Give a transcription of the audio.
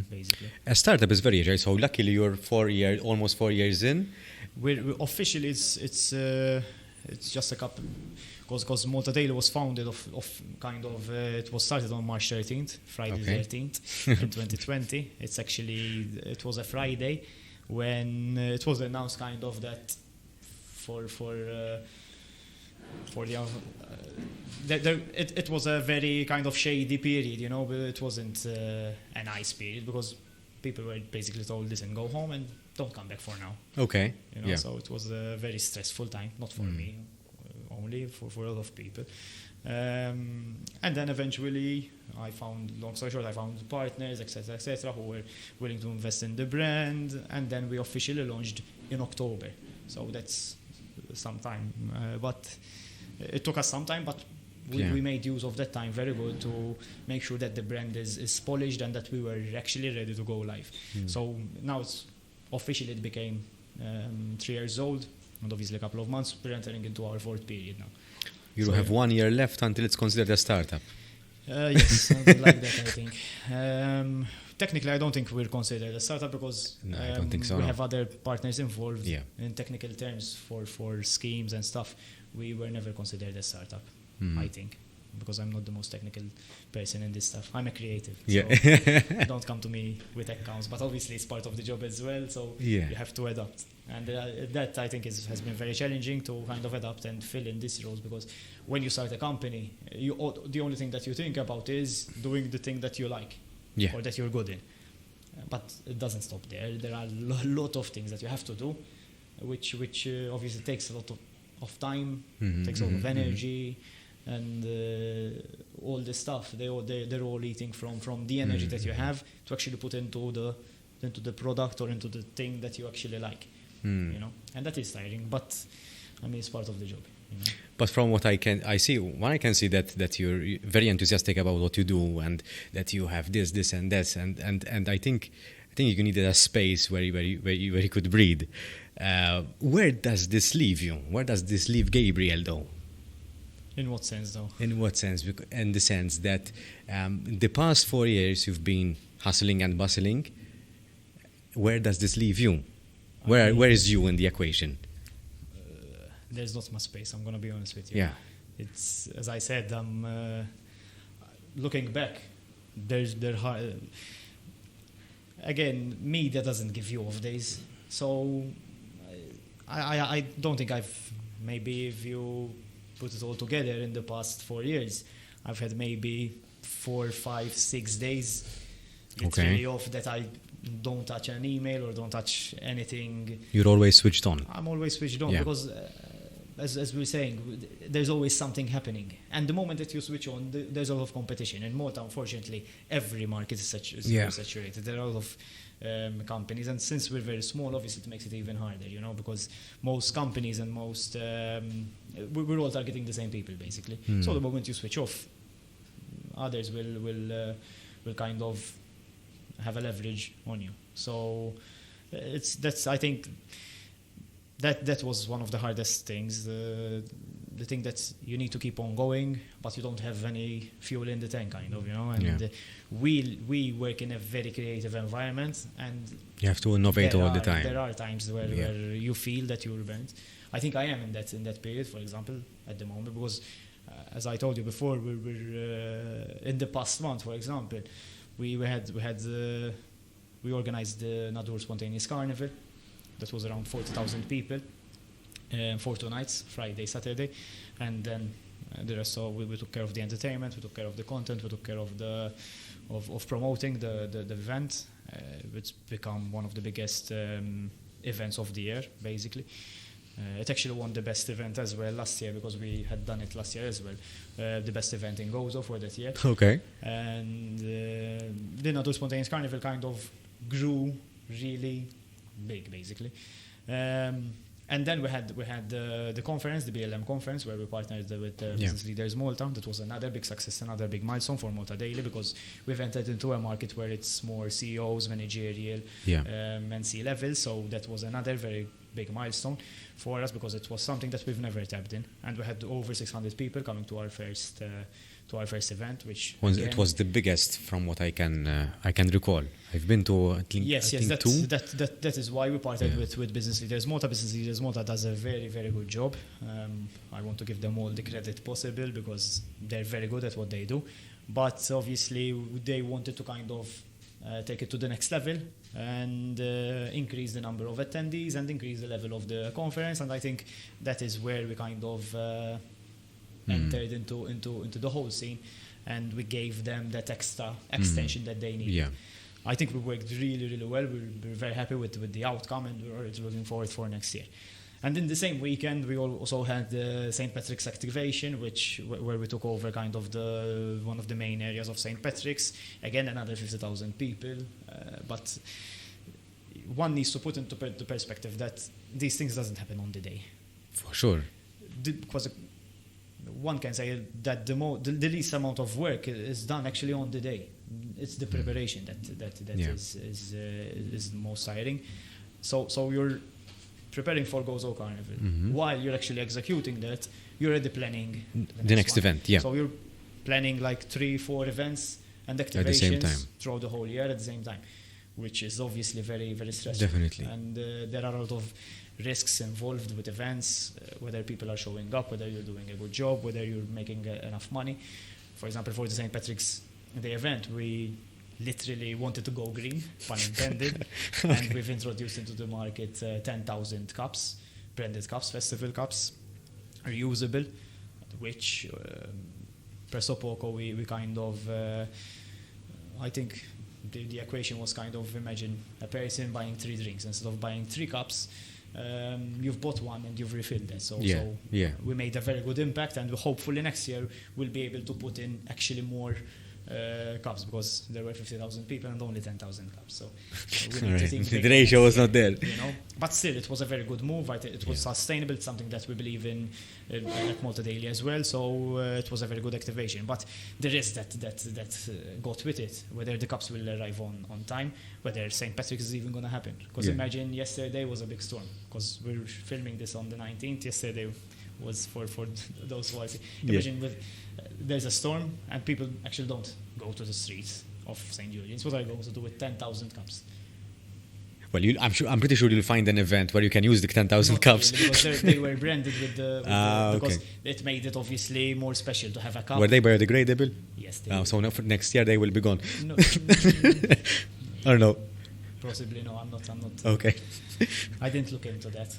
basically. A startup is very agile, so luckily you're almost 4 years in. We're officially it's just a couple, because Malta Daily was founded it was started on March 13th, Friday Okay. 13th in 2020. It was a Friday when it was announced kind of that for it was a very kind of shady period, you know, but it wasn't a nice period because people were basically told, listen, go home and don't come back for now. Okay. You know, Yeah. so it was a very stressful time, not for me, only for a lot of people. And then eventually, long story short, I found partners, etc., who were willing to invest in the brand, and then we officially launched in October. So that's some time, but it took us some time, but we made use of that time very good to make sure that the brand is polished and that we were actually ready to go live. So now it became 3 years old, and obviously a couple of months. We're entering into our 4th period now. You have 1 year left until it's considered a startup. Yes, something like that, I think. Technically, I don't think we're considered a startup because No, I don't think so, we no. have other partners involved. Yeah. In technical terms for schemes and stuff. We were never considered a startup, I think, because I'm not the most technical person in this stuff. I'm a creative, so don't come to me with accounts. But obviously, it's part of the job as well, so Yeah. you have to adapt. And that, I think, has been very challenging to kind of adapt and fill in these roles, because when you start a company, the only thing that you think about is doing the thing that you like Yeah. or that you're good in. But it doesn't stop there. There are a lot of things that you have to do, which obviously takes a lot of time, takes a lot of energy, and all this stuff. They're all eating from the energy that you have to actually put into the product or into the thing that you actually like. You know, and that is tiring, but I mean, it's part of the job. You know? But from what I can see that you're very enthusiastic about what you do, and that you have this and that, and I think you needed a space where you could breathe. Where does this leave you? Where does this leave Gabriel, though? In what sense, though? In what sense? In the sense that the past 4 years you've been hustling and bustling. Where does this leave you? Where is you in the equation? There's not much space. I'm gonna be honest with you. Yeah. It's, as I said, looking back. Again, media doesn't give you off days, so I don't think maybe if you put it all together in the past 4 years, I've had maybe 4, 5, 6 days literally off that I don't touch an email or don't touch anything. You're always switched on. I'm always switched on because, as we were saying, there's always something happening. And the moment that you switch on, there's a lot of competition. In Malta, unfortunately, every market is saturated. There are a lot of companies, and since we're very small, obviously it makes it even harder, you know, because most companies and most we're all targeting the same people basically. So the moment you switch off, others will kind of have a leverage on you. So I think that was one of the hardest things. The thing that you need to keep on going, but you don't have any fuel in the tank, kind of, you know. And we work in a very creative environment, and you have to innovate all the time. There are times where you feel that you're burnt. I think I am in that period, for example, at the moment, because as I told you before, we're in the past month, for example, we organized the Nadur Spontaneous Carnival. That was around 40,000 people for 2 nights, Friday, Saturday, and then the rest. So we took care of the entertainment, we took care of the content, we took care of of promoting the event. It's become one of the biggest events of the year, basically. It actually won the best event as well last year, because we had done it last year as well. The best event in Gozo for that year. Okay. And the Nadur Spontaneous Carnival kind of grew really big, basically. And then we had the conference, the BLM conference, where we partnered with Business Leaders Malta. That was another big success, another big milestone for Malta Daily, because we've entered into a market where it's more CEOs, managerial, and C-level. So that was another very big milestone for us, because it was something that we've never tapped in. And we had over 600 people coming to our first our first event, which It again, was the biggest from what I can recall. I've been to I think two. That is why we partnered Yeah. with Business Leaders Malta. Business Leaders Malta does a very, very good job. I want to give them all the credit possible because they're very good at what they do. But obviously, they wanted to kind of take it to the next level and increase the number of attendees and increase the level of the conference. And I think that is where we kind of entered into the whole scene, and we gave them that extra extension that they needed. Yeah. I think we worked really, really well. We're very happy with the outcome, and we're already looking forward for next year. And in the same weekend, we also had the St. Patrick's activation, where we took over kind of one of the main areas of St. Patrick's. Again, another 50,000 people. But one needs to put into perspective that these things doesn't happen on the day. For sure. Because one can say that the least amount of work is done actually on the day. It's the preparation that Yeah. is the most tiring. So you're preparing for Gozo Carnival. While you're actually executing that, you're already planning The next one. event, yeah. So you're planning like 3-4 events and activations At the same time. throughout the whole year at the same time, which is obviously very, very stressful. Definitely. And there are a lot of risks involved with events, whether people are showing up, whether you're doing a good job, whether you're making enough money. For example, for the St. Patrick's Day event, we literally wanted to go green, pun intended, and we've introduced into the market 10,000 cups, branded cups, festival cups, reusable, which presso poco we kind of, I think the equation was kind of, imagine a person buying 3 drinks. Instead of buying 3 cups, you've bought one and you've refilled it. So we made a very good impact, and hopefully next year we'll be able to put in actually more cups, because there were 50,000 people and only 10,000 cups. So we need to think the ratio was not there. But still, it was a very good move. It was sustainable. It's something that we believe in at Malta Daily as well. So it was a very good activation. But the risk that got with it, whether the cups will arrive on time, whether St. Patrick's is even going to happen. Because imagine yesterday was a big storm. Because we're filming this on the 19th. Yesterday was for those who are. Imagine there's a storm and people actually don't go to the streets of St. Julian's. What are you going to do with 10,000 cups? Well, I'm pretty sure you'll find an event where you can use the 10,000 cups. Really, because they were branded with because okay. it made it obviously more special to have a cup. Were they biodegradable? Yes, they were. So now for next year they will be gone. No, I don't know. possibly no. I'm not. Okay. I didn't look into that.